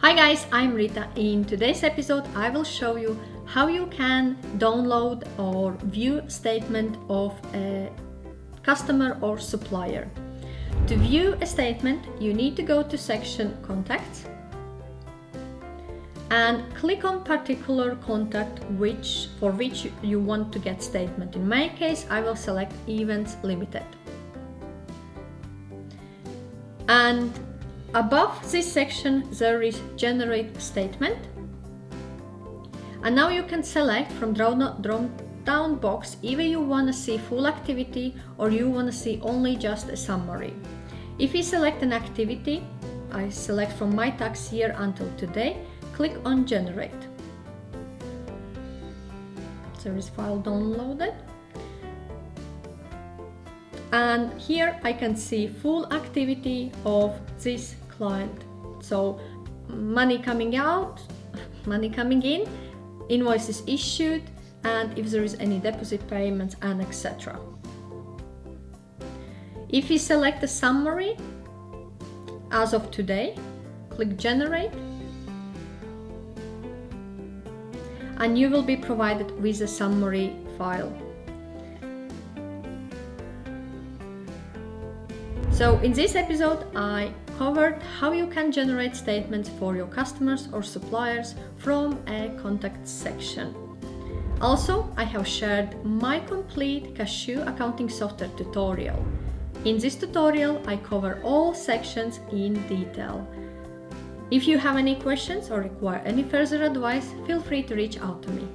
Hi guys, I'm Rita. In today's episode I will show you how you can download or view statement of a customer or supplier. To view a statement, you need to go to section Contacts and click on particular contact for which you want to get statement. In my case, I will select Events Limited. And above this section there is Generate Statement. And now you can select from drop-down box either you want to see full activity or you want to see only just a summary. If you select an activity, I select from my tax year until today, click on Generate. There is file downloaded. And here I can see full activity of this client. So money coming out, money coming in, invoices issued, and if there is any deposit payments and etc. If you select a summary as of today, click Generate, and you will be provided with a summary file. So in this episode I covered how you can generate statements for your customers or suppliers from a contact section. Also, I have shared my complete Kashoo accounting software tutorial. In this tutorial I cover all sections in detail. If you have any questions or require any further advice, feel free to reach out to me.